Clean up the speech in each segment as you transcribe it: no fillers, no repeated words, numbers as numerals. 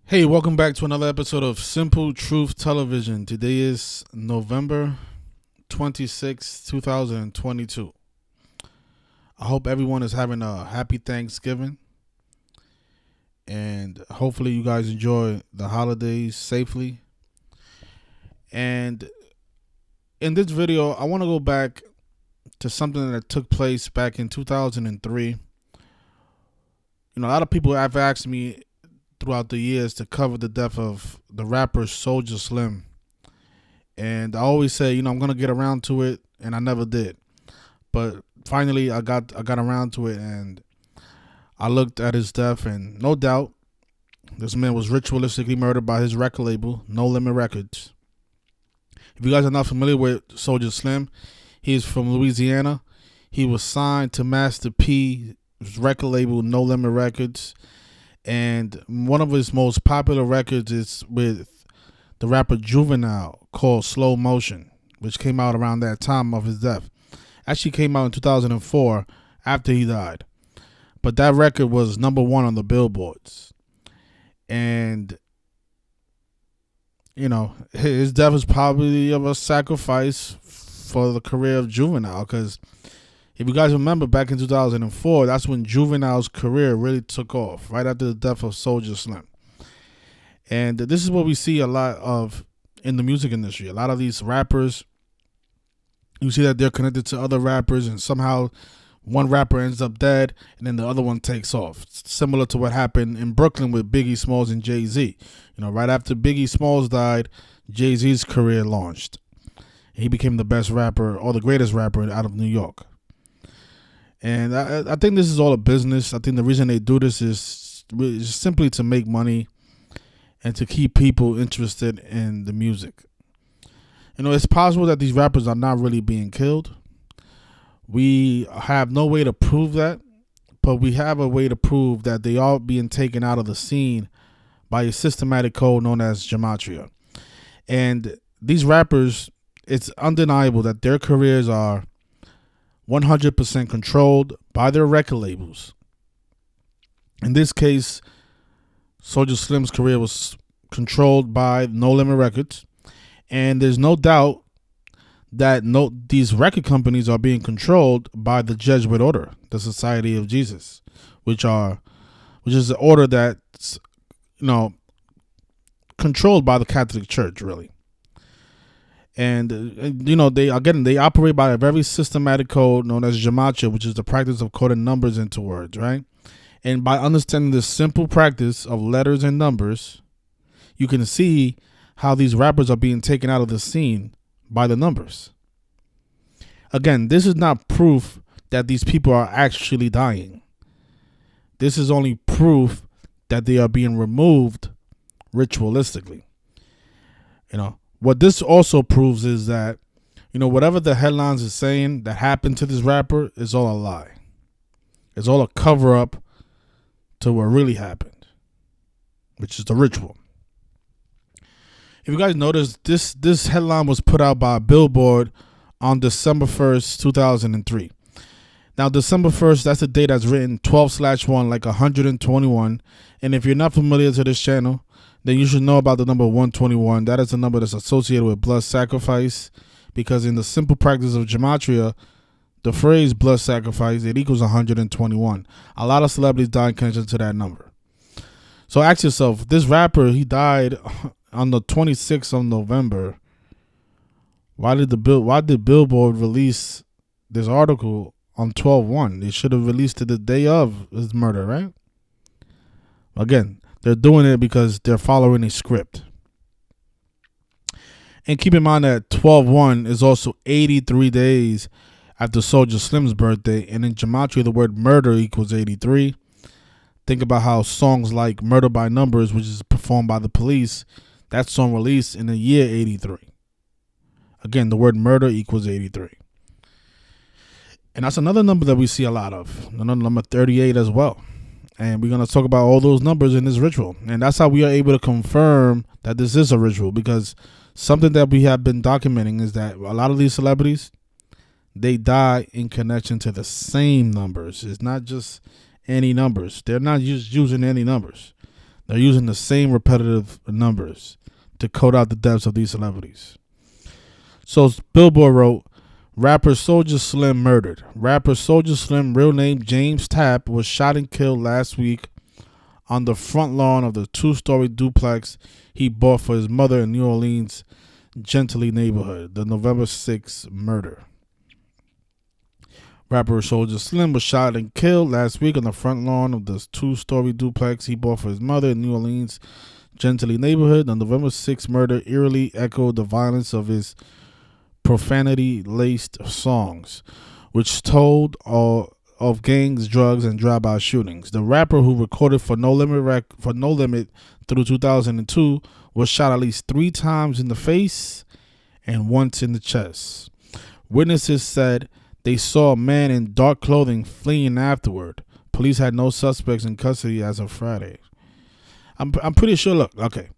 Hey, welcome back to another episode of Simple Truth Television. Today is November 26, 2022. I hope everyone is having a happy Thanksgiving. And hopefully you guys enjoy the holidays safely. And in this video, I want to go back to something that took place back in 2003. A lot of people have asked me throughout the years to cover the death of the rapper Soulja Slim. And I always say, I'm gonna get around to it, and I never did. But finally I got around to it, and I looked at his death, and no doubt this man was ritualistically murdered by his record label, No Limit Records. If you guys are not familiar with Soulja Slim, he is from Louisiana. He was signed to Master P's record label, No Limit Records. And one of his most popular records is with the rapper Juvenile, called Slow Motion, which came out around that time of his death. Actually came out in 2004 after he died. But that record was number one on the billboards. And, his death was probably of a sacrifice for the career of Juvenile, because if you guys remember, back in 2004, that's when Juvenile's career really took off, right after the death of Soulja Slim. And this is what we see a lot of in the music industry. A lot of these rappers, you see that they're connected to other rappers, and somehow one rapper ends up dead, and then the other one takes off. It's similar to what happened in Brooklyn with Biggie Smalls and Jay-Z. Right after Biggie Smalls died, Jay-Z's career launched. He became the best rapper, or the greatest rapper out of New York. And I think this is all a business. I think the reason they do this is simply to make money and to keep people interested in the music. It's possible that these rappers are not really being killed. We have no way to prove that, but we have a way to prove that they are being taken out of the scene by a systematic code known as Gematria. And these rappers, it's undeniable that their careers are 100% controlled by their record labels. In this case, Soulja Slim's career was controlled by No Limit Records, and there's no doubt that these record companies are being controlled by the Jesuit Order, the Society of Jesus, which is an order that's controlled by the Catholic Church, really. And, they operate by a very systematic code known as Gematria, which is the practice of coding numbers into words, right? And by understanding this simple practice of letters and numbers, you can see how these rappers are being taken out of the scene by the numbers. Again, this is not proof that these people are actually dying. This is only proof that they are being removed ritualistically. What this also proves is that, whatever the headlines is saying that happened to this rapper is all a lie. It's all a cover up to what really happened, which is the ritual. If you guys notice, this headline was put out by Billboard on December 1st, 2003. Now, December 1st, that's the date that's written 12/1, like 121. And if you're not familiar to this channel, then you should know about the number 121. That is the number that's associated with blood sacrifice, because in the simple practice of Gematria, the phrase blood sacrifice, it equals 121. A lot of celebrities die in connection to that number. So ask yourself, this rapper, he died on the 26th of November. Why did Billboard release this article on 12/1? They should have released it the day of his murder, right? Again, they're doing it because they're following a script. And keep in mind that 12/1 is also 83 days after Soulja Slim's birthday. And in Gematria, the word murder equals 83. Think about how songs like Murder by Numbers, which is performed by the Police, that song released in the year 83. Again, the word murder equals 83. And that's another number that we see a lot of. Another number 38 as well. And we're going to talk about all those numbers in this ritual. And that's how we are able to confirm that this is a ritual, because something that we have been documenting is that a lot of these celebrities, they die in connection to the same numbers. It's not just any numbers. They're not just using any numbers. They're using the same repetitive numbers to code out the deaths of these celebrities. So Billboard wrote, rapper Soulja Slim murdered. Rapper Soulja Slim, real name James Tapp, was shot and killed last week on the front lawn of the 2-story duplex he bought for his mother in New Orleans' Gentilly neighborhood. The November 6th murder. Rapper Soulja Slim was shot and killed last week on the front lawn of the 2-story duplex he bought for his mother in New Orleans' Gentilly neighborhood. The November 6th murder eerily echoed the violence of his profanity-laced songs, which told of gangs, drugs, and drive-by shootings. The rapper, who recorded for No Limit through 2002, was shot at least 3 times in the face and once in the chest. Witnesses said they saw a man in dark clothing fleeing afterward. Police had no suspects in custody as of Friday. I'm pretty sure. Look, okay,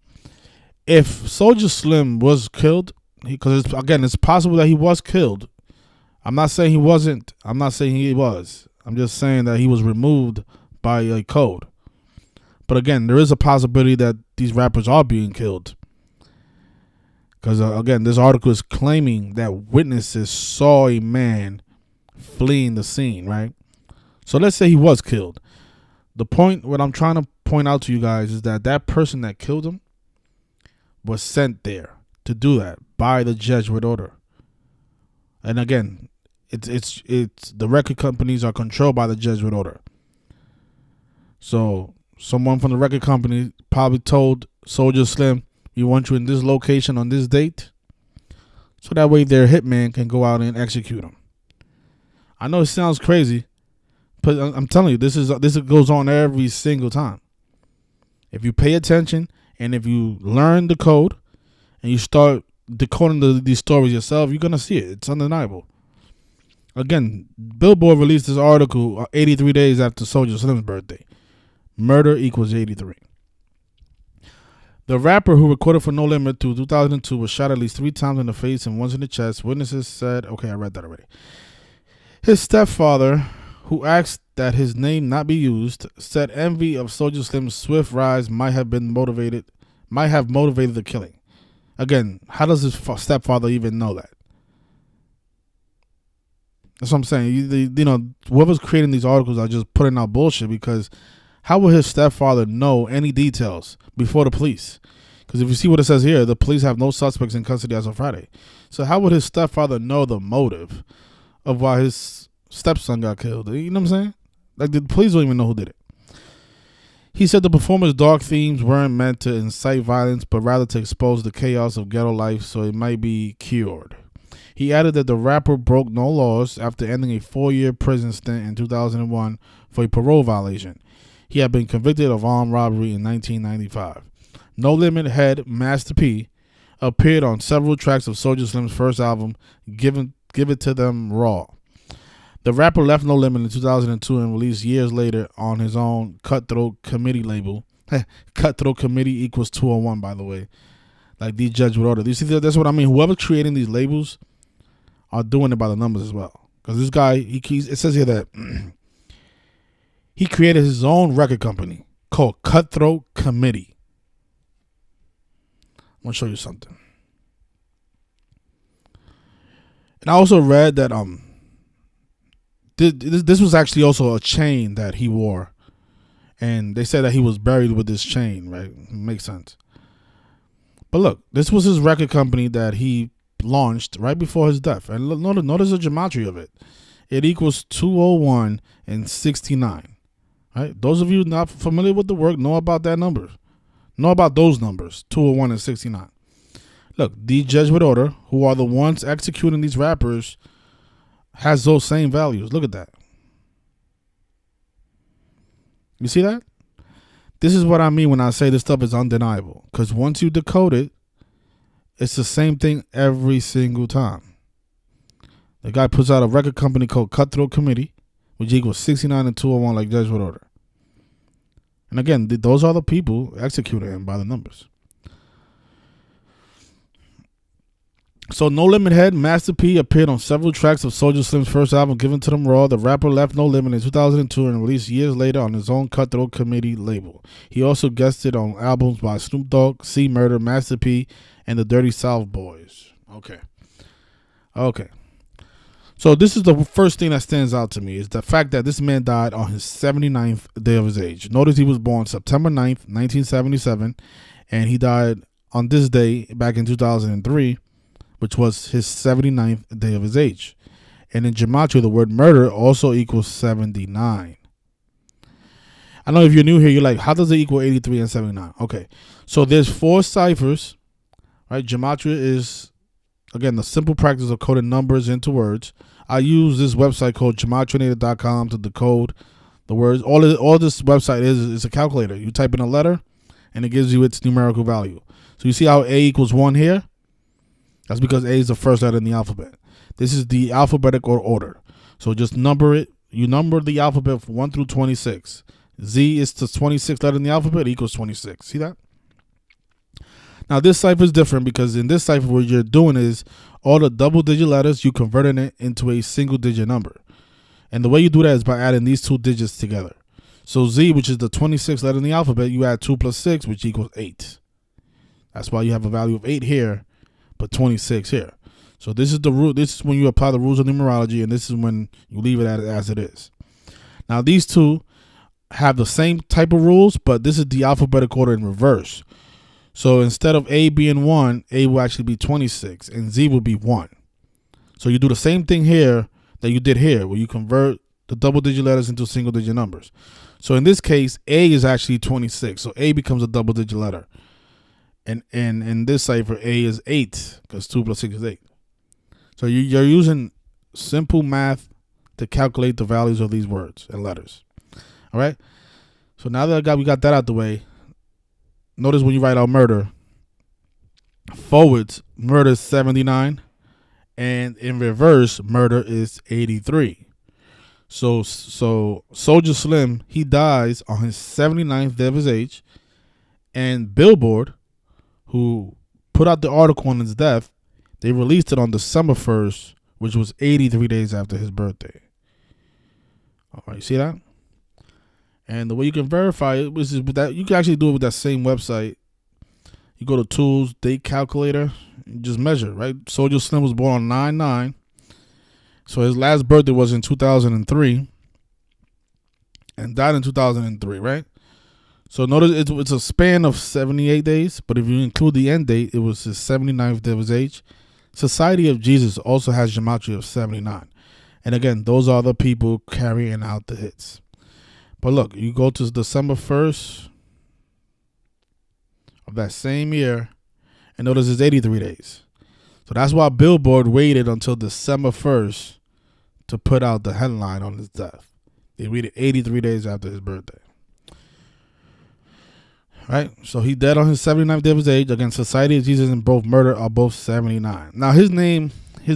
if Soulja Slim was killed, because it's possible that he was killed. I'm not saying he wasn't. I'm not saying he was. I'm just saying that he was removed by a code. But again, there is a possibility that these rappers are being killed. Because again, this article is claiming that witnesses saw a man fleeing the scene, right? So let's say he was killed. The point, what I'm trying to point out to you guys, is that that person that killed him was sent there to do that by the Jesuit order. And again, it's the record companies are controlled by the Jesuit order. So someone from the record company probably told Soulja Slim, we want you in this location on this date, so that way their hitman can go out and execute him. I know it sounds crazy, but I'm telling you, this goes on every single time. If you pay attention and if you learn the code and you start decoding these stories yourself, you're gonna see it. It's undeniable. Again, Billboard released this article 83 days after Soulja Slim's birthday. Murder equals 83. The rapper, who recorded for No Limit through 2002, was shot at least 3 times in the face and once in the chest. Witnesses said, okay, I read that already. His stepfather, who asked that his name not be used, said envy of Soulja Slim's swift rise might have motivated the killing. Again, how does his stepfather even know that? That's what I'm saying. You know, whoever's creating these articles are just putting out bullshit, because how would his stepfather know any details before the police? Because if you see what it says here, the police have no suspects in custody as of Friday. So how would his stepfather know the motive of why his stepson got killed? You know what I'm saying? Like, the police don't even know who did it. He said the performer's dark themes weren't meant to incite violence, but rather to expose the chaos of ghetto life so it might be cured. He added that the rapper broke no laws after ending a 4-year prison stint in 2001 for a parole violation. He had been convicted of armed robbery in 1995. No Limit head Master P appeared on several tracks of Soulja Slim's first album, Give It To Them Raw. The rapper left No Limit in 2002 and released years later on his own Cutthroat Committee label. Cutthroat Committee equals 201, by the way. Like the Jesuit order. You see, that's what I mean. Whoever's creating these labels are doing it by the numbers as well. Because this guy, it says here that he created his own record company called Cutthroat Committee. I'm going to show you something. And I also read that this was actually also a chain that he wore. And they said that he was buried with this chain, right? Makes sense. But look, this was his record company that he launched right before his death. And notice the gematria of it. It equals 201 and 69. Right? Those of you not familiar with the work know about that number. Know about those numbers, 201 and 69. Look, the Jesuit order, who are the ones executing these rappers, has those same values. Look at that. You see that? This is what I mean when I say this stuff is undeniable. Because once you decode it, it's the same thing every single time. The guy puts out a record company called Cutthroat Committee, which equals 69 and 201 like Jesuit order. And again, those are the people executing him by the numbers. So No Limit Head, Master P appeared on several tracks of Soulja Slim's first album, Given to Them Raw. The rapper left No Limit in 2002 and released years later on his own Cutthroat Committee label. He also guested on albums by Snoop Dogg, C Murder, Master P, and the Dirty South Boys. Okay. So this is the first thing that stands out to me, is the fact that this man died on his 79th day of his age. Notice he was born September 9th, 1977, and he died on this day back in 2003. Which was his 79th day of his age. And in Gematria, the word murder also equals 79. I know if you're new here, you're like, how does it equal 83 and 79? Okay, so there's 4 ciphers, right? Gematria is, again, the simple practice of coding numbers into words. I use this website called gematrianator.com to decode the words. All this website is a calculator. You type in a letter, and it gives you its numerical value. So you see how A equals 1 here? That's because A is the first letter in the alphabet. This is the alphabetical order. So just number it. You number the alphabet from 1 through 26. Z is the 26th letter in the alphabet, equals 26. See that? Now this cipher is different because in this cipher what you're doing is all the double-digit letters, you converting it into a single-digit number. And the way you do that is by adding these 2 digits together. So Z, which is the 26th letter in the alphabet, you add 2 plus 6, which equals 8. That's why you have a value of 8 here, but 26 here. So this is the rule. This is when you apply the rules of numerology, and this is when you leave it as it is. Now these two have the same type of rules, but this is the alphabetical order in reverse. So instead of A being 1, A will actually be 26, and Z will be 1. So you do the same thing here that you did here, where you convert the double-digit letters into single-digit numbers. So in this case, A is actually 26, so A becomes a double-digit letter. And in this cipher, A is 8, because 2 plus 6 is 8. So you're using simple math to calculate the values of these words and letters. All right? So now that we got that out the way, notice when you write out murder, forwards, murder is 79, and in reverse, murder is 83. So Soulja Slim, he dies on his 79th day of his age, and Billboard, who put out the article on his death, they released it on December 1st, which was 83 days after his birthday. All right, you see that? And the way you can verify it is with that. You can actually do it with that same website. You go to Tools, Date Calculator, and just measure, right? Soulja Slim was born on 9/9. So his last birthday was in 2003 and died in 2003, right? So notice it's a span of 78 days, but if you include the end date, it was his 79th day of his age. Society of Jesus also has Gematria of 79. And again, those are the people carrying out the hits. But look, you go to December 1st of that same year, and notice it's 83 days. So that's why Billboard waited until December 1st to put out the headline on his death. They waited 83 days after his birthday. Right, so he dead on his 79th day of his age. Again, Society of Jesus and both murder are both 79. Now his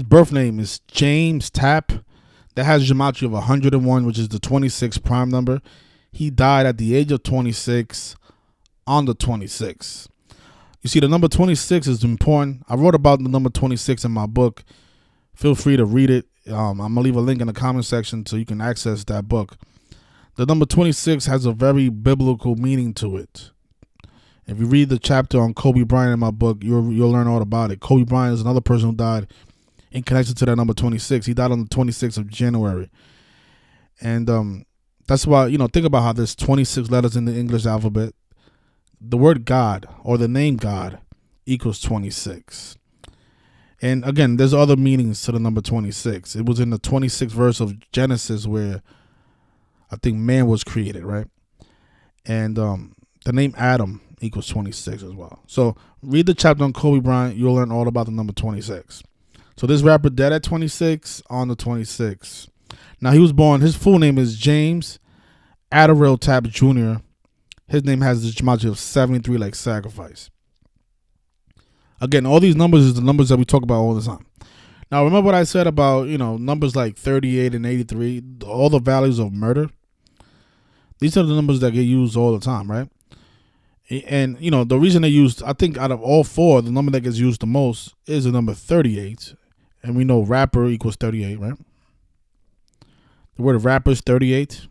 birth name is James Tapp. That has Gematria of 101, which is the 26th prime number. He died at the age of 26 on the 26th. You see, the number 26 is important. I wrote about the number 26 in my book. Feel free to read it. I'm going to leave a link in the comment section so you can access that book. The number 26 has a very biblical meaning to it. If you read the chapter on Kobe Bryant in my book, you'll learn all about it. Kobe Bryant is another person who died in connection to that number 26. He died on the 26th of January. And that's why, think about how there's 26 letters in the English alphabet. The word God, or the name God, equals 26. And again, there's other meanings to the number 26. It was in the 26th verse of Genesis where I think man was created, right? And the name Adam equals 26 as well. So read the chapter on Kobe Bryant. You'll learn all about the number 26. So this rapper dead at 26 on the 26th. Now he was born, his full name is James Adderall Tapp Jr. His name has the Gematria of 73 like sacrifice. Again, all these numbers is the numbers that we talk about all the time. Now remember what I said about, numbers like 38 and 83, all the values of murder. These are the numbers that get used all the time, right? And the reason they used, I think, out of all four, the number that gets used the most is the number 38. And we know rapper equals 38, right? The word rapper is 38.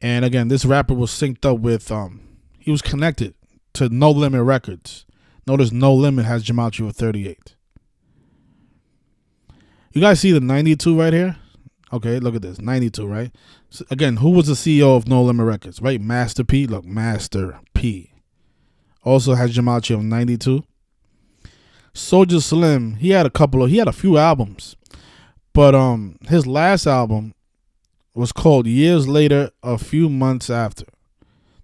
And again, this rapper was synced up with, he was connected to No Limit Records. Notice No Limit has Gematria with 38. You guys see the 92 right here? Okay, look at this. 92, right? So again, who was the CEO of No Limit Records, right? Master P. Look, Master P. Also has Gematria of 92. Soulja Slim, he had a few albums. But his last album was called Years Later, A Few Months After.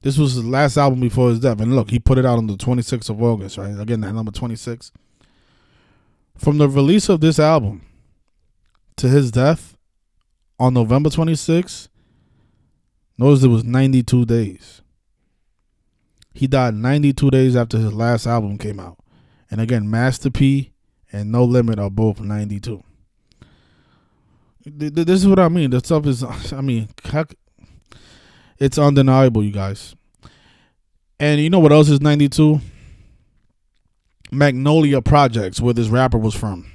This was his last album before his death. And look, he put it out on the 26th of August, right? Again, that number 26. From the release of this album to his death on November 26th, notice it was 92 days. He died 92 days after his last album came out. And again, Master P and No Limit are both 92. This is what I mean. The stuff is, it's undeniable, you guys. And you know what else is 92? Magnolia Projects, where this rapper was from.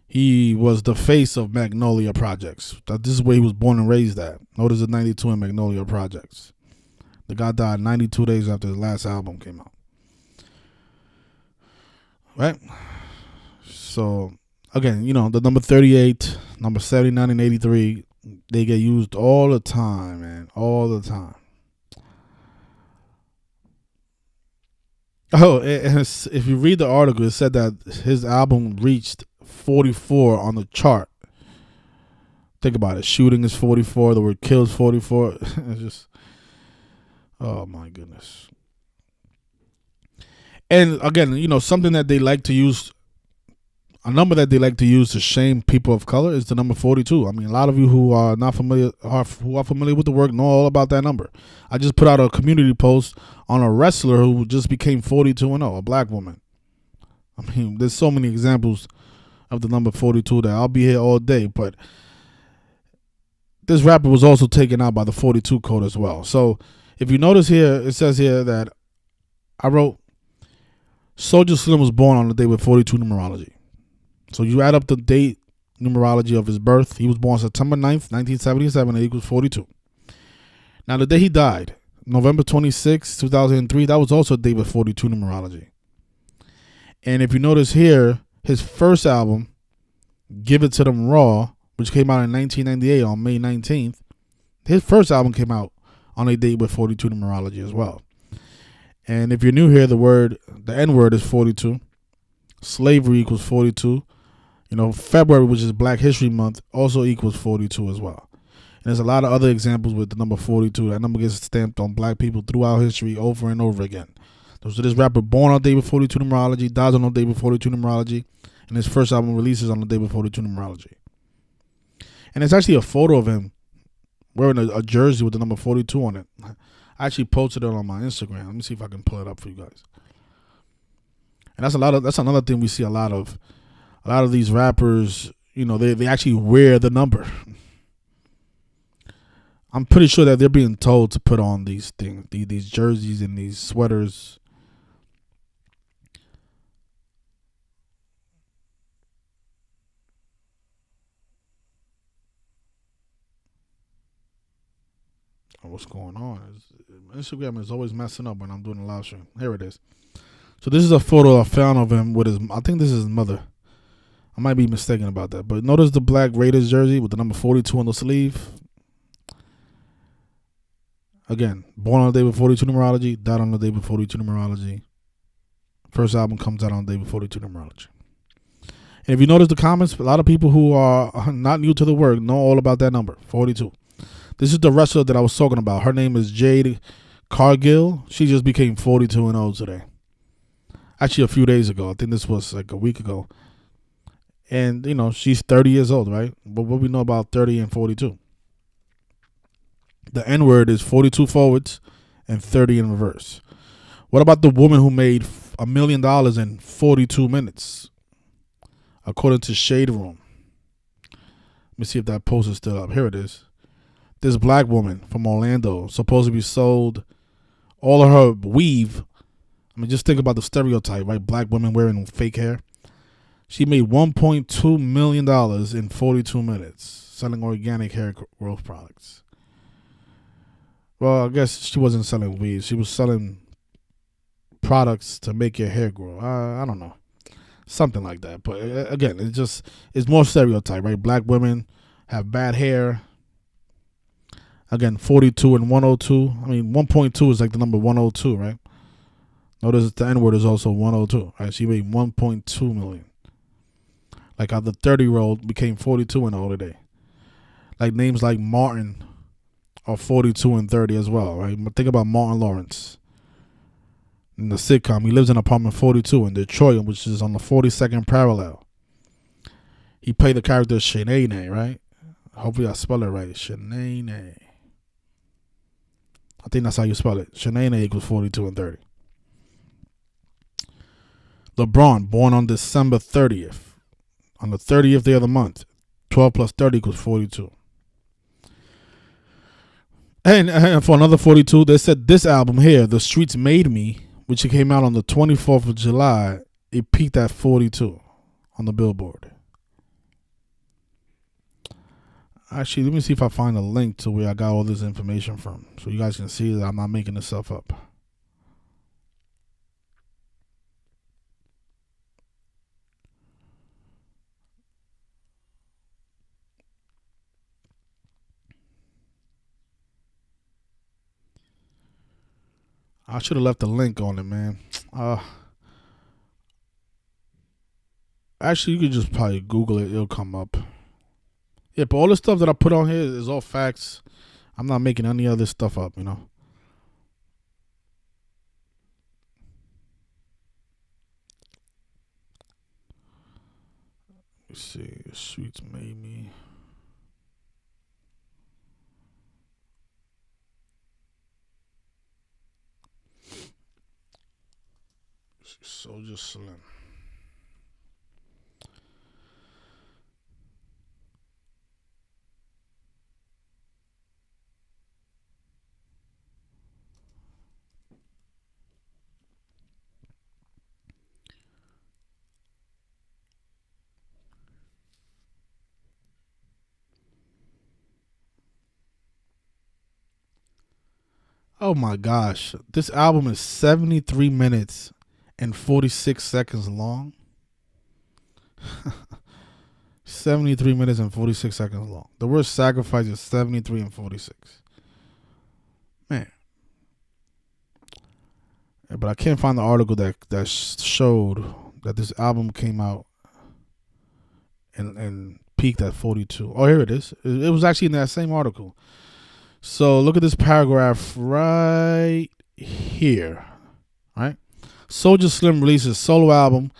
He was the face of Magnolia Projects. This is where he was born and raised at. Notice the 92 in Magnolia Projects. The guy died 92 days after his last album came out. Right? So, again, the number 38, number 79, and 83, they get used all the time, man. All the time. Oh, if you read the article, it said that his album reached 44 on the chart. Think about it. Shooting is 44. The word kill is 44. It's just, oh my goodness. And again, something that they like to use, a number that they like to use to shame people of color is the number 42. I mean, a lot of you who are not familiar, who are familiar with the work, know all about that number. I just put out a community post on a wrestler who just became 42-0, a black woman. I mean, there's so many examples of the number 42 that I'll be here all day, but this rapper was also taken out by the 42 code as well. So if you notice here, it says here that I wrote, Soulja Slim was born on the day with 42 numerology. So you add up the date numerology of his birth. He was born September 9th, 1977, and equals 42. Now, the day he died, November 26, 2003, that was also a day with 42 numerology. And if you notice here, his first album, Give It To Them Raw, which came out in 1998 on May 19th, his first album came out on a date with 42 numerology as well. And if you're new here, the N-word is 42. Slavery equals 42. February, which is Black History Month, also equals 42 as well. And there's a lot of other examples with the number 42. That number gets stamped on black people throughout history over and over again. So this rapper born on the day with 42 numerology, dies on the day with 42 numerology, and his first album releases on the day with 42 numerology. And it's actually a photo of him wearing a jersey with the number 42 on it. I actually posted it on my Instagram. Let me see if I can pull it up for you guys. And that's another thing we see a lot of these rappers, they actually wear the number. I'm pretty sure that they're being told to put on these things, these jerseys and these sweaters. What's going on? Instagram is always messing up when I'm doing a live stream. Here it is. So this is a photo I found of him with I think this is his mother. I might be mistaken about that. But notice the black Raiders jersey with the number 42 on the sleeve. Again, born on the day with 42 numerology, died on the day with 42 numerology. First album comes out on the day with 42 numerology. And if you notice the comments, a lot of people who are not new to the work know all about that number, 42. This is the wrestler that I was talking about. Her name is Jade Cargill. She just became 42-0 today. Actually, a few days ago. I think this was like a week ago. And, she's 30 years old, right? But what we know about 30 and 42? The N-word is 42 forwards and 30 in reverse. What about the woman who made $1 million in 42 minutes? According to Shade Room. Let me see if that post is still up. Here it is. This black woman from Orlando supposed to be sold all of her weave. I mean, just think about the stereotype, right? Black women wearing fake hair. She made $1.2 million in 42 minutes selling organic hair growth products. Well, I guess she wasn't selling weave. She was selling products to make your hair grow. I don't know. Something like that. But again, it's more stereotype, right? Black women have bad hair. Again, 42 and 102. I mean, 1.2 is like the number 102, right? Notice the N-word is also 102, right? She made 1.2 million. Like how the 30-year-old became 42 in the older day. Like names like Martin are 42 and 30 as well, right? But think about Martin Lawrence. In the sitcom, he lives in apartment 42 in Detroit, which is on the 42nd parallel. He played the character Shanae, right? Hopefully I spell it right. Shanae. I think that's how you spell it. Shanae equals 42 and 30. LeBron, born on December 30th. On the 30th day of the month. 12 plus 30 equals 42. And for another 42, they said this album here, The Streets Made Me, which came out on the 24th of July, it peaked at 42 on the Billboard. Actually, let me see if I find a link to where I got all this information from so you guys can see that I'm not making this stuff up. I should have left a link on it, man. Actually, you could just probably Google it. It'll come up. Yeah, but all the stuff that I put on here is all facts. I'm not making any other stuff up, you know. Let's see. The Streets Made Me. Soulja Slim. Oh my gosh. This album is 73 minutes and 46 seconds long. 73 minutes and 46 seconds long. The word sacrifice is 73 and 46. Man. Yeah, but I can't find the article that showed that this album came out and peaked at 42. Oh, here it is. It was actually in that same article. So look at this paragraph right here. Right? Soulja Slim released his solo album,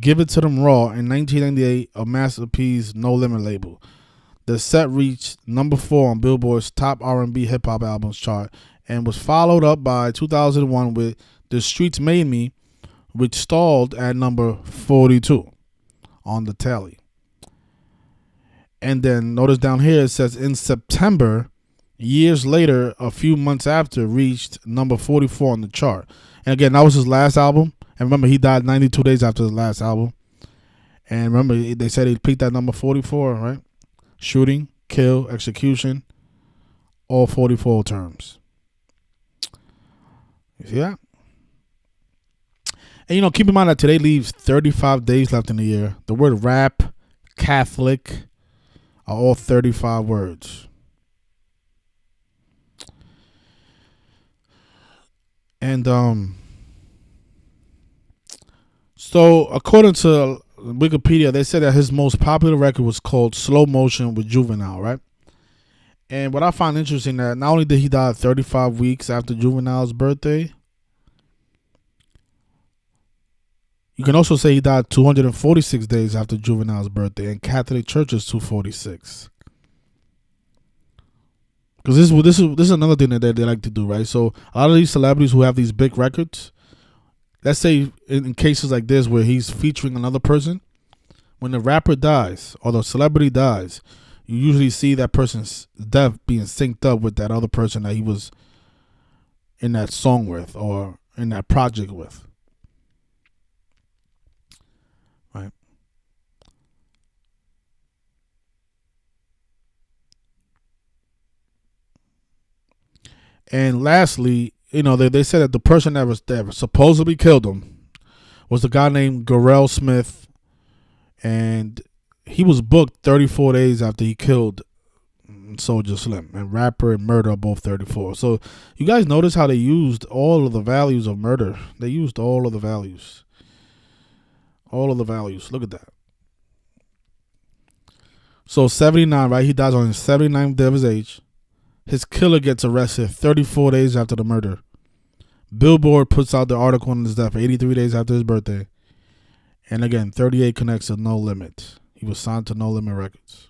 Give It to Them Raw, in 1998 of Master P's No Limit label. The set reached number 4 on Billboard's top R&B hip hop albums chart and was followed up by 2001 with The Streets Made Me, which stalled at number 42 on the tally. And then notice down here it says in September, years later, a few months after, reached number 44 on the chart. And again, that was his last album. And remember, he died 92 days after his last album. And remember, they said he peaked at number 44, right? Shooting, kill, execution, all 44 terms. You see that? And, you know, keep in mind that today leaves 35 days left in the year. The word rap, Catholic, are all 35 words. And so according to Wikipedia, they said that his most popular record was called Slow Motion with Juvenile, right? And what I find interesting that not only did he die 35 weeks after Juvenile's birthday, you can also say he died 246 days after Juvenile's birthday, and Catholic Church is 246. Because this is another thing that they like to do, right? So a lot of these celebrities who have these big records, let's say in cases like this where he's featuring another person, when the rapper dies or the celebrity dies, you usually see that person's death being synced up with that other person that he was in that song with or in that project with. Right. And lastly, they said that the person that supposedly killed him was the guy named Garrell Smith, and he was booked 34 days after he killed Soulja Slim. And rapper and murder are both 34. So you guys notice how they used all of the values of murder. They used all of the values. All of the values. Look at that. So 79, right? He dies on his 79th day of his age. His killer gets arrested 34 days after the murder. Billboard puts out the article on his death 83 days after his birthday. And again, 38 connects to No Limit. He was signed to No Limit Records.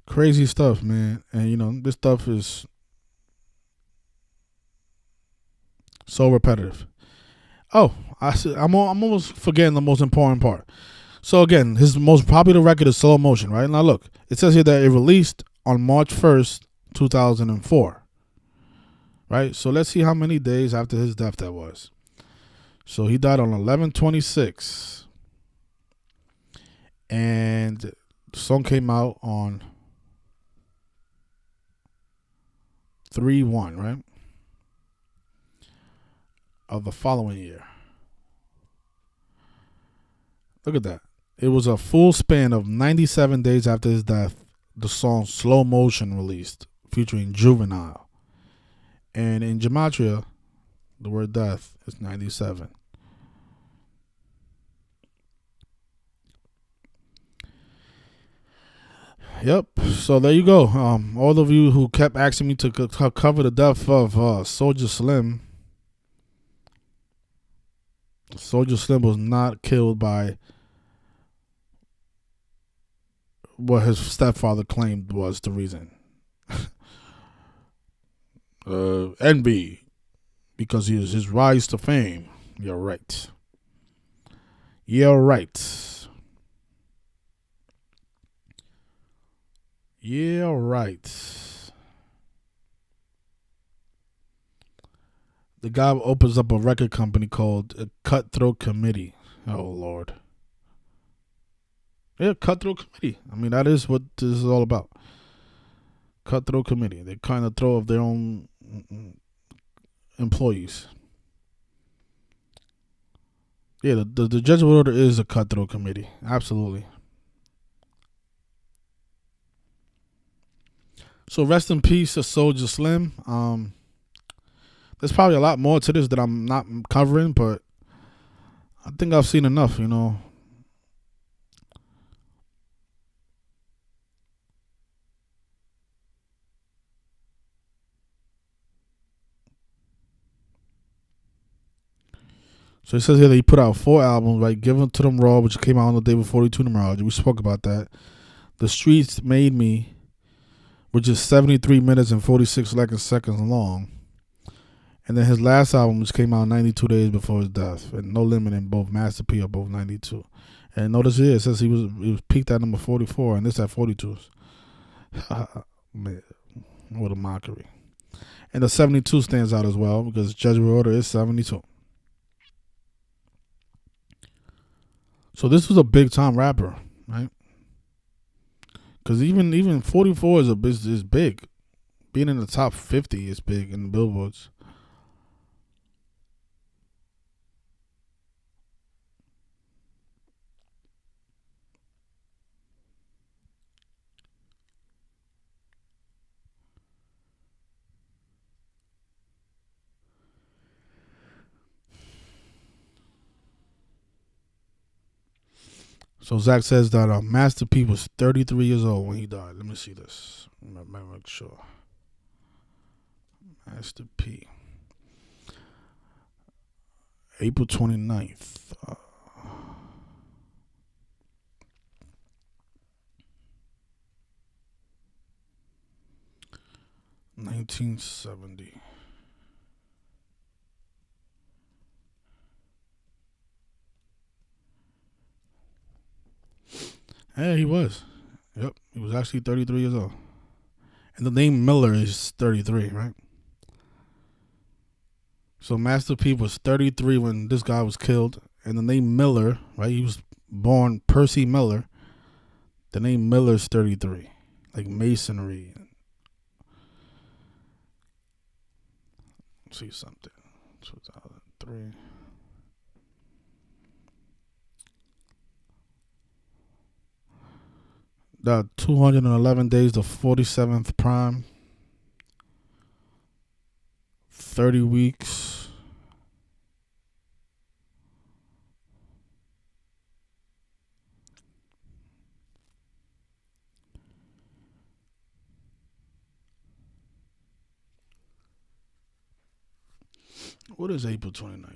Crazy stuff, man. And this stuff is so repetitive. Oh, I'm almost forgetting the most important part. So again, his most popular record is Slow Motion, right? Now look, it says here that it released on March 1st, 2004. Right? So let's see how many days after his death that was. So he died on 11/26. And the song came out on 3/1, right? Of the following year. Look at that. It was a full span of 97 days after his death. The song Slow Motion released, featuring Juvenile. And in Gematria, the word death is 97. Yep. So there you go. All of you who kept asking me to cover the death of Soulja Slim. Soulja Slim was not killed by what his stepfather claimed was the reason. Envy, because he was his rise to fame. You're right. You're right. Yeah, right. The guy opens up a record company called Cutthroat Committee. Oh, Lord. Yeah, Cutthroat Committee. I mean, that is what this is all about. Cutthroat Committee. They kind of throw off their own employees. Yeah, the Judgment Order is a cutthroat committee. Absolutely. So rest in peace to Soulja Slim. There's probably a lot more to this that I'm not covering, but I think I've seen enough, So it says here that he put out 4 albums, right? Give 'Em to Them Raw, which came out on the day before 42 Numerology. We spoke about that. The Streets Made Me, which is 73 minutes and 46 seconds long. And then his last album, which came out 92 days before his death. And No Limit and both Master P are both 92. And notice here, it says he was peaked at number 44, and this at 42. Man, what a mockery. And the 72 stands out as well, because Judgment Order is 72. So this was a big time rapper, right? Because even 44 is big. Being in the top 50 is big in the billboards. So Zach says that Master P was 33 years old when he died. Let me see this. Let me make sure. Master P. April 29th. 1970. Yeah, he was. Yep, he was actually 33 years old. And the name Miller is 33, right? So Master P was 33 when this guy was killed. And the name Miller, right? He was born Percy Miller. The name Miller is 33. Like masonry. Let's see something. 2003. The 211 days, the 47th prime. 30 weeks. What is April 29th?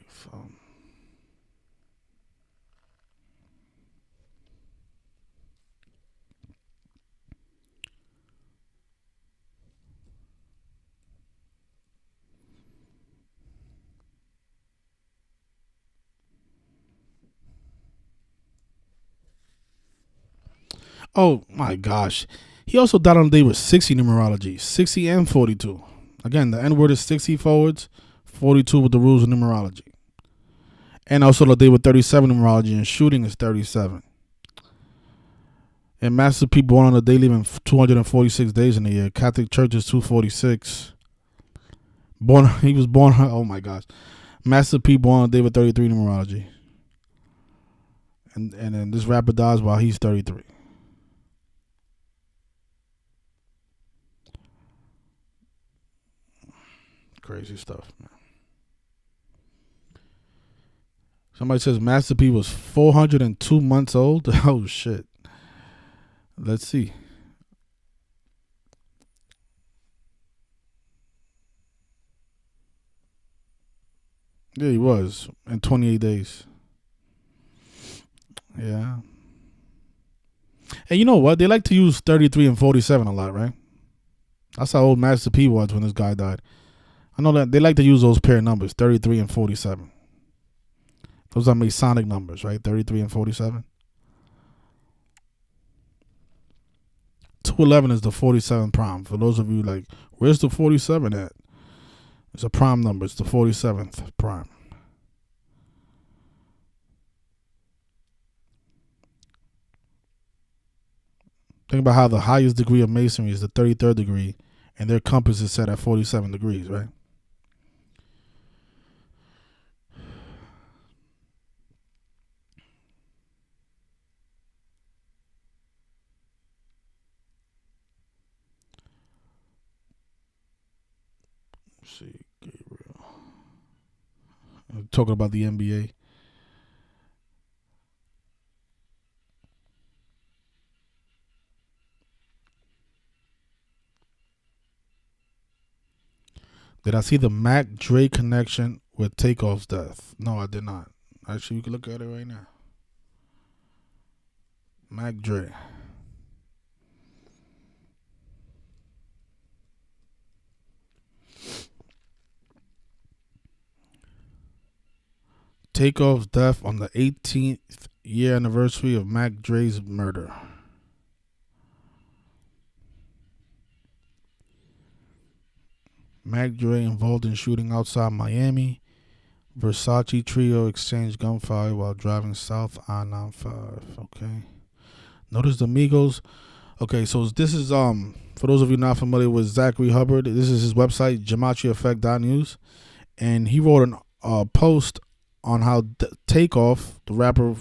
Oh my gosh. He also died on the day with 60 numerology, 60 and 42. Again, the N word is 60 forwards, 42 with the rules of numerology. And also the day with 37 numerology and shooting is 37. And Master P born on the day living 246 days in a year. Catholic Church is 246. He was born, oh my gosh. Master P born on the day with 33 numerology. And then this rapper dies while he's 33. Crazy stuff, man. Somebody says Master P was 402 months old. Oh shit. Let's see. Yeah, he was in 28 days. Yeah. And you know what? They like to use 33 and 47 a lot, right? That's how old Master P was when this guy died. I know that they like to use those pair numbers, 33 and 47. Those are Masonic numbers, right? 33 and 47. 211 is the 47 prime. For those of you like, where's the 47 at? It's a prime number. It's the 47th prime. Think about how the highest degree of masonry is the 33rd degree, and their compass is set at 47 degrees, right? Let's see, Gabriel. Talking about the NBA. Did I see the Mac Dre connection with Takeoff's death? No, I did not. Actually, we can look at it right now. Mac Dre. Takeoff's death on the 18th year anniversary of Mac Dre's murder. Mac Dre involved in shooting outside Miami. Versace trio exchanged gunfire while driving south I-95. Okay. Notice the Migos. Okay, so this is for those of you not familiar with Zachary Hubbard, this is his website, GematriaEffect.news, and he wrote a post on how Takeoff, the rapper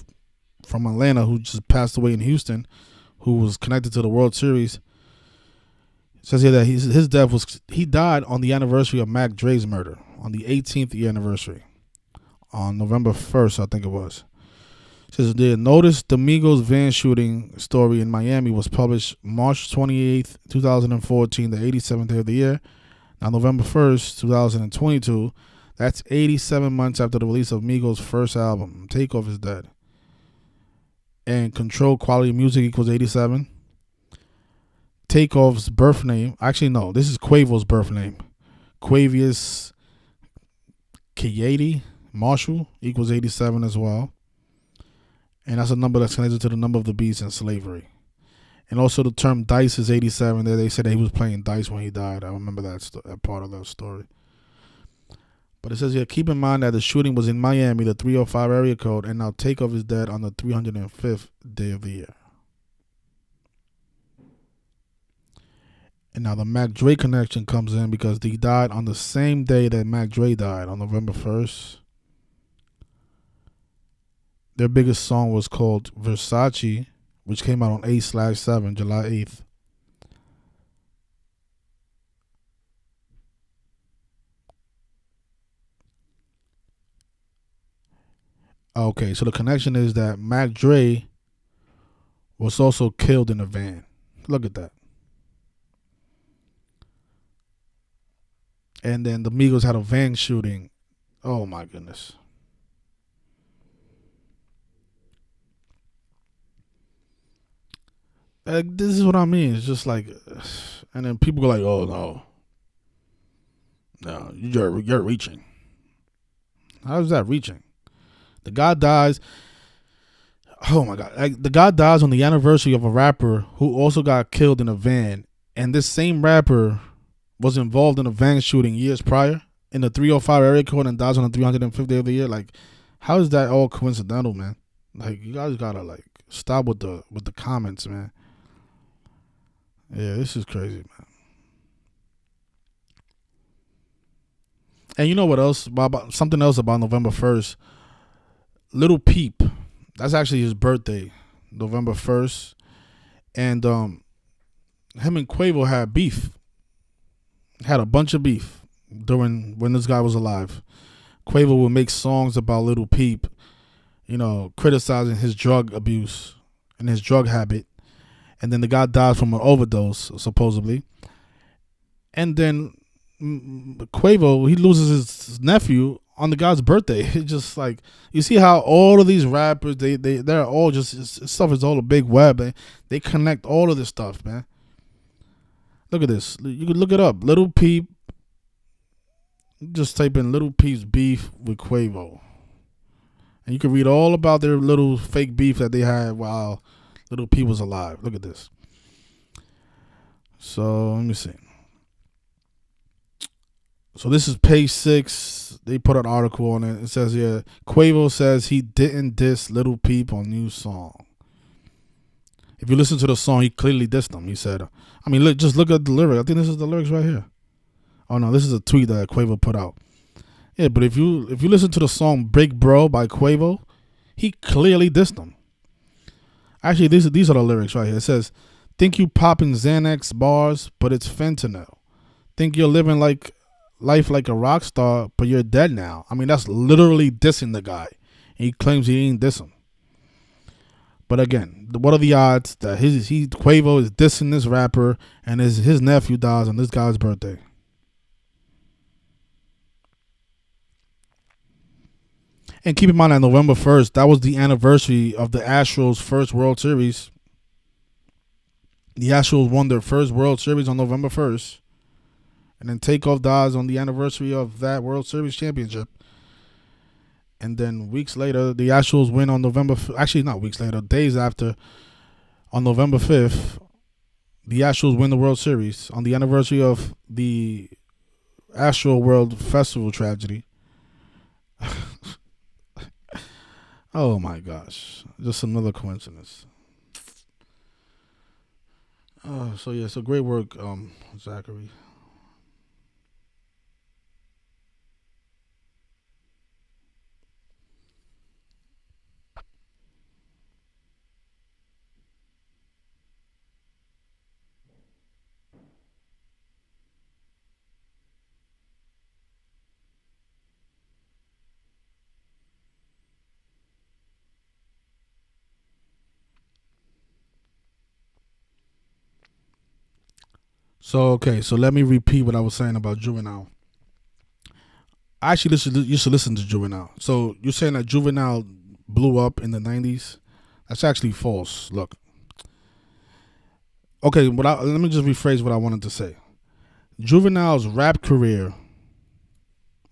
from Atlanta who just passed away in Houston, who was connected to the World Series. It says here that his death was, he died on the anniversary of Mac Dre's murder, on the 18th year anniversary, on November 1st, I think it was. It says there, notice the Migos van shooting story in Miami was published March 28th, 2014, the 87th day of the year. Now, November 1st, 2022, that's 87 months after the release of Migos' first album. Takeoff is dead. And Control Quality Music equals 87. Takeoff's birth name, actually no, this is Quavo's birth name. Quavius Kayeti Marshall equals 87 as well. And that's a number that's connected to the number of the beast in slavery. And also the term dice is 87. There they said that he was playing dice when he died. I remember that part of that story. But it says here, keep in mind that the shooting was in Miami, the 305 area code, and now Takeoff is dead on the 305th day of the year. And now the Mac Dre connection comes in because he died on the same day that Mac Dre died, on November 1st. Their biggest song was called Versace, which came out on 8/7, July 8th. Okay, so the connection is that Mac Dre was also killed in a van. Look at that. And then the Migos had a van shooting. Oh my goodness. This is what I mean. It's just like, and then people go like, "Oh no, you're reaching." How is that reaching? The guy dies. Oh my God! Like, the guy dies on the anniversary of a rapper who also got killed in a van, and this same rapper was involved in a van shooting years prior in the 305 area code and dies on the 350th of the year. Like, how is that all coincidental, man? Like, you guys gotta like stop with the comments, man. Yeah, this is crazy, man. And you know what else? About something else about November 1st. Little Peep. That's actually his birthday, November 1st. And him and Quavo had beef. Had a bunch of beef during when this guy was alive. Quavo would make songs about Little Peep, you know, criticizing his drug abuse and his drug habit. And then the guy dies from an overdose, supposedly. And then Quavo, he loses his nephew on the guy's birthday. It's just like, you see how all of these rappers, they're all just, stuff is all a big web. They connect all of this stuff, man. Look at this. You can look it up. Little Peep. Just type in Little Peep's beef with Quavo. And you can read all about their little fake beef that they had while Little Peep was alive. Look at this. So, let me see. So this is page 6. They put an article on it. It says here, Quavo says he didn't diss Little Peep on new song. If you listen to the song, he clearly dissed him. He said, I mean, just look at the lyric. I think this is the lyrics right here. Oh no, this is a tweet that Quavo put out. Yeah, but if you listen to the song Big Bro by Quavo, he clearly dissed him. Actually, these are the lyrics right here. It says, think you popping Xanax bars, but it's fentanyl. Think you're living life like a rock star, but you're dead now. I mean, that's literally dissing the guy. And he claims he ain't diss him. But again, what are the odds that Quavo is dissing this rapper and his nephew dies on this guy's birthday? And keep in mind that November 1st, that was the anniversary of the Astros' first World Series. The Astros won their first World Series on November 1st. And then Takeoff dies on the anniversary of that World Series championship. And then weeks later, the Astros win on November... Actually, not weeks later. Days after, on November 5th, the Astros win the World Series on the anniversary of the Astro World Festival tragedy. Oh, my gosh. Just another coincidence. So great work, Zachary. So let me repeat what I was saying about Juvenile. Actually, you should listen to Juvenile. So you're saying that Juvenile blew up in the 90s? That's actually false. Look. Okay, let me just rephrase what I wanted to say. Juvenile's rap career,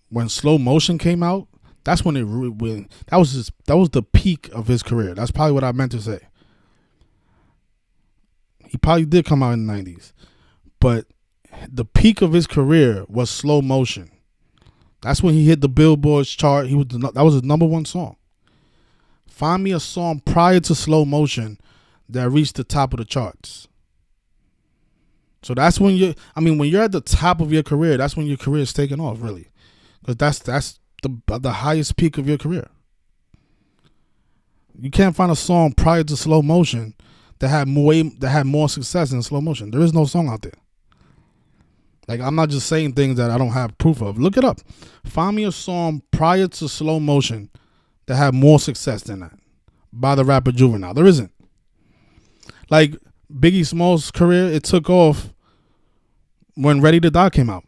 when Slow Motion came out, that's when that was the peak of his career. That's probably what I meant to say. He probably did come out in the 90s. But the peak of his career was Slow Motion. That's when he hit the Billboard chart. That was his number one song. Find me a song prior to Slow Motion that reached the top of the charts. So that's when when you're at the top of your career, that's when your career is taking off, really. Because that's the highest peak of your career. You can't find a song prior to Slow Motion that had more success than Slow Motion. There is no song out there. Like, I'm not just saying things that I don't have proof of. Look it up. Find me a song prior to Slow Motion that had more success than that by the rapper Juvenile. There isn't. Like, Biggie Smalls' career, it took off when Ready to Die came out.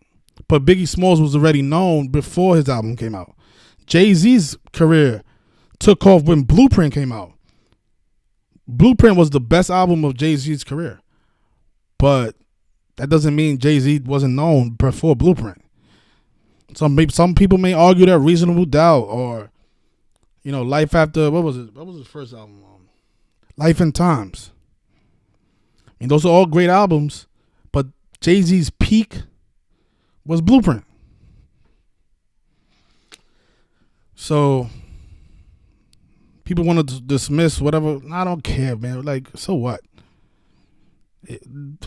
But Biggie Smalls was already known before his album came out. Jay-Z's career took off when Blueprint came out. Blueprint was the best album of Jay-Z's career. But that doesn't mean Jay-Z wasn't known before Blueprint. Some people may argue that Reasonable Doubt or, Life After, what was his first album? Life and Times. I mean, those are all great albums, but Jay-Z's peak was Blueprint. So people want to dismiss whatever. I don't care, man. Like, so what? I'm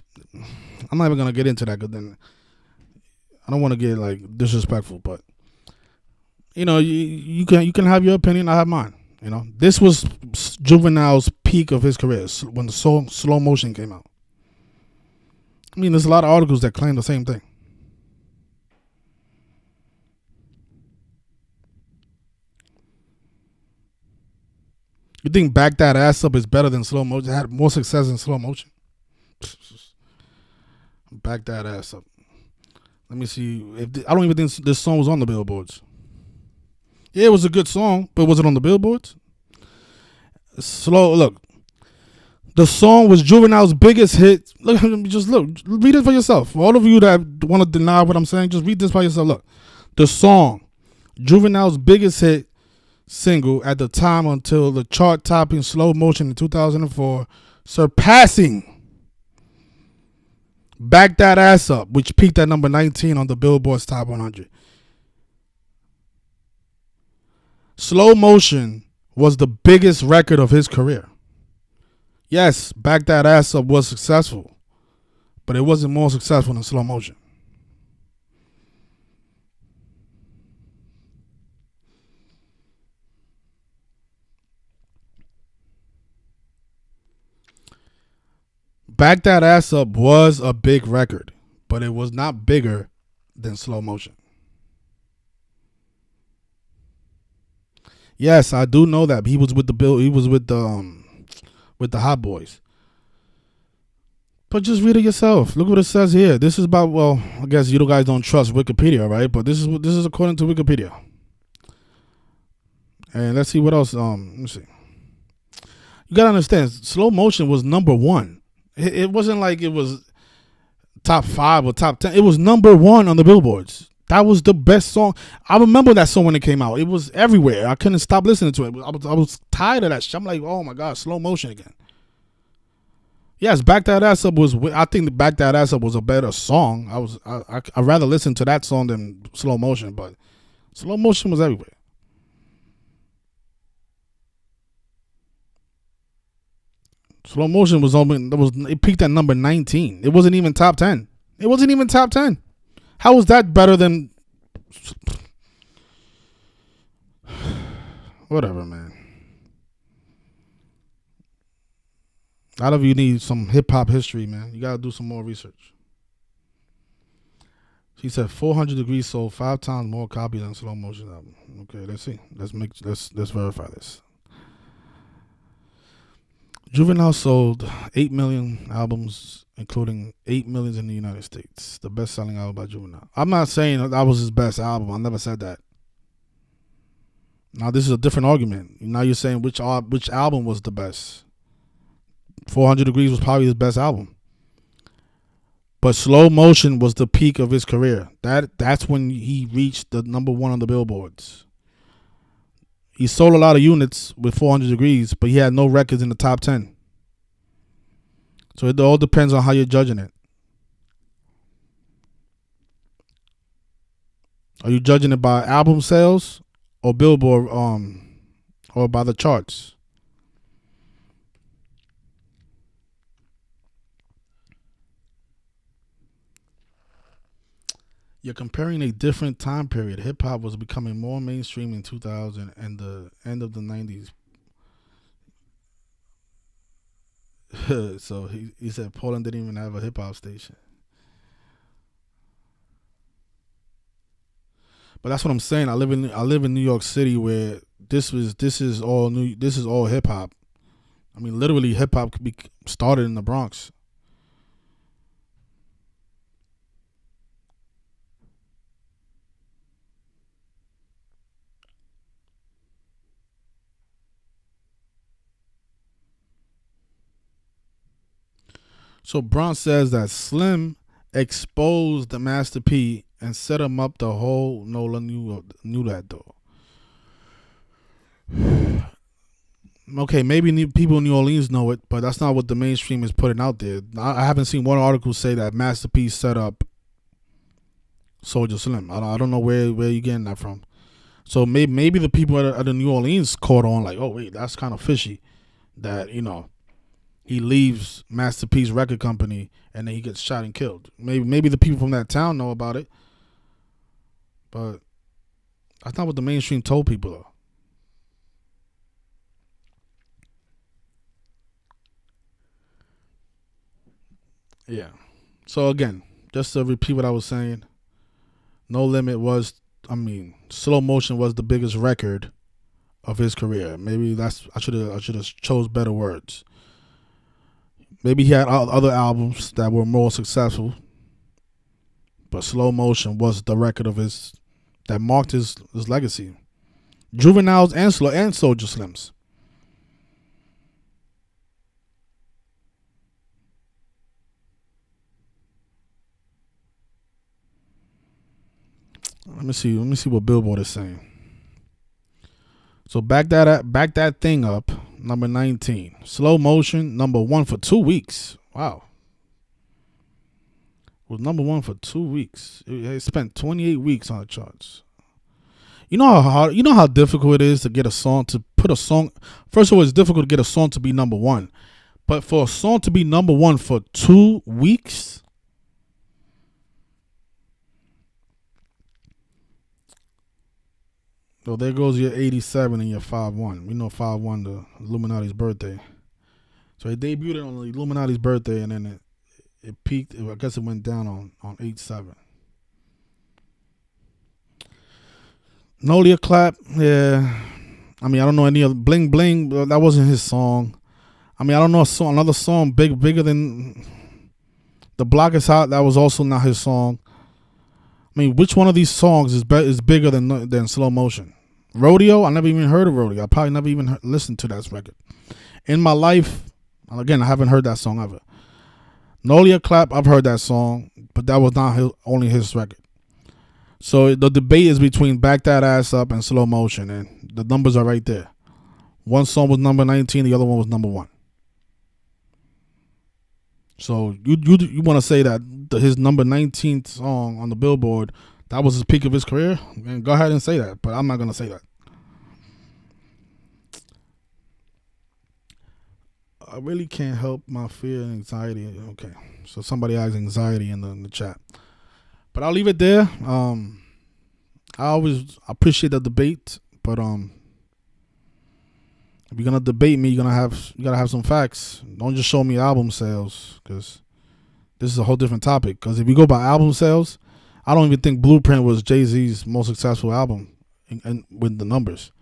not even gonna get into that because then I don't want to get like disrespectful. But you can have your opinion. I have mine. This was Juvenile's peak of his career when the song Slow Motion came out. I mean, there's a lot of articles that claim the same thing. You think Back That Ass Up is better than Slow Motion? It had more success than Slow Motion? Back That Ass Up. Let me see. I don't even think this song was on the billboards. Yeah, it was a good song, but was it on the billboards? Look. The song was Juvenile's biggest hit. Look, read it for yourself. For all of you that want to deny what I'm saying, just read this by yourself. Look, the song, Juvenile's biggest hit single at the time until the chart-topping Slow Motion in 2004, surpassing Back That Ass Up, which peaked at number 19 on the Billboard's Top 100. Slow Motion was the biggest record of his career. Yes, Back That Ass Up was successful, but it wasn't more successful than Slow Motion. Back That Ass Up was a big record, but it was not bigger than Slow Motion. Yes, I do know that he was with the Hot Boys. But just read it yourself. Look what it says here. This is about, well, I guess you guys don't trust Wikipedia, right? But this is according to Wikipedia. And let's see what else. Let me see. You gotta understand, Slow Motion was number one. It wasn't like it was top 5 or top 10. It was number 1 on the billboards. That was the best song. I remember that song when it came out. It was everywhere. I couldn't stop listening to it. I was tired of that shit. I'm like, oh my God, Slow Motion again. Yes, Back That Ass Up was. I think Back That Ass Up was a better song. I'd rather listen to that song than Slow Motion, but Slow Motion was everywhere. Slow Motion it peaked at number 19. It wasn't even top 10. It wasn't even top 10. How was that better than whatever, man? A lot of you need some hip hop history, man. You gotta do some more research. She said 400 Degrees sold 5 times more copies than Slow Motion album. Okay, let's see. Let's verify this. Juvenile sold 8 million albums, including 8 million in the United States. The best-selling album by Juvenile. I'm not saying that was his best album. I never said that. Now this is a different argument. Now you're saying which album was the best. 400 Degrees was probably his best album. But Slow Motion was the peak of his career. That's when he reached the number 1 on the billboards. He sold a lot of units with 400 Degrees, but he had no records in the top 10. So it all depends on how you're judging it. Are you judging it by album sales or Billboard or by the charts? You're comparing a different time period. Hip hop was becoming more mainstream in 2000 and the end of the 90s. So he said Poland didn't even have a hip hop station. But that's what I'm saying. I live in New York City where this is all hip hop. I mean, literally, hip hop could be started in the Bronx. So Bron says that Slim exposed the Master P and set him up. The whole Nola knew that though. Okay, maybe people in New Orleans know it, but that's not what the mainstream is putting out there. I haven't seen one article say that Master P set up Soulja Slim. I don't know where you getting that from. So maybe the people at the New Orleans caught on like, oh wait, that's kind of fishy. That he leaves Master P's record company and then he gets shot and killed. Maybe the people from that town know about it, but that's not what the mainstream told people though. Yeah. So again, just to repeat what I was saying, No Limit was, Slow Motion was the biggest record of his career. Maybe I should have chose better words. Maybe he had other albums that were more successful, but Slow Motion was the record of his that marked his legacy. Juveniles and Soulja Slims. Let me see. Let me see what Billboard is saying. So back that thing up. Number 19. Slow Motion, number 1 for 2 weeks. Wow. Was number 1 for 2 weeks. It spent 28 weeks on the charts. You know how hard, how difficult it is to get a song to put a song. First of all, it's difficult to get a song to be number 1, but for a song to be number 1 for 2 weeks. So there goes your 87 and your 5-1. We know 5-1 the Illuminati's birthday. So it debuted on the Illuminati's birthday and then it peaked. I guess it went down on 8-7. Nolia Clap, yeah. I don't know any other. Bling Bling, that wasn't his song. I don't know another song bigger than The Block Is Hot. That was also not his song. Which one of these songs is bigger than Slow Motion? Rodeo? I never even heard of Rodeo. I probably never even listened to that record. In my life, again, I haven't heard that song ever. Nolia Clap, I've heard that song, but that was not only his record. So the debate is between Back That Ass Up and Slow Motion, and the numbers are right there. One song was number 19, the other one was number 1. So you want to say that his number 19th song on the Billboard, that was his peak of his career? And go ahead and say that, but I'm not going to say that. I really can't help my fear and anxiety. Okay, so somebody has anxiety in the chat. But I'll leave it there. I always appreciate the debate, but if you're gonna debate me, you gotta have some facts. Don't just show me album sales, because this is a whole different topic. Because if you go by album sales, I don't even think Blueprint was Jay-Z's most successful album, and with the numbers.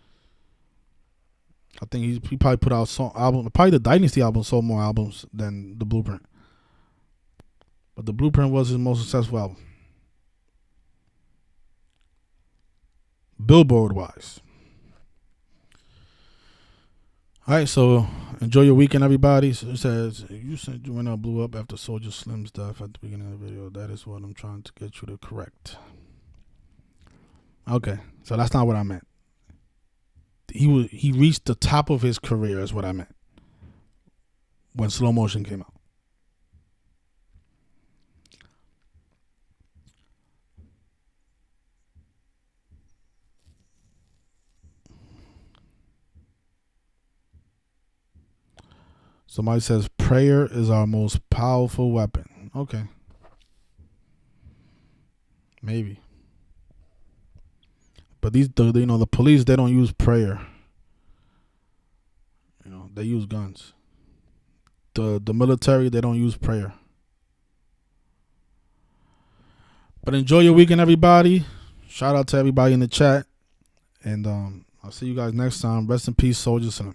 I think he probably put out album. Probably the Dynasty album sold more albums than the Blueprint, but the Blueprint was his most successful album, Billboard wise. All right, so enjoy your weekend, everybody. So it says, you said you went out blew up after Soulja Slim's death at the beginning of the video. That is what I'm trying to get you to correct. Okay, so that's not what I meant. He reached the top of his career is what I meant when Slow Motion came out. Somebody says prayer is our most powerful weapon. Okay. Maybe. But the police, they don't use prayer. They use guns. The military, they don't use prayer. But enjoy your weekend, everybody. Shout out to everybody in the chat. And I'll see you guys next time. Rest in peace, Soulja.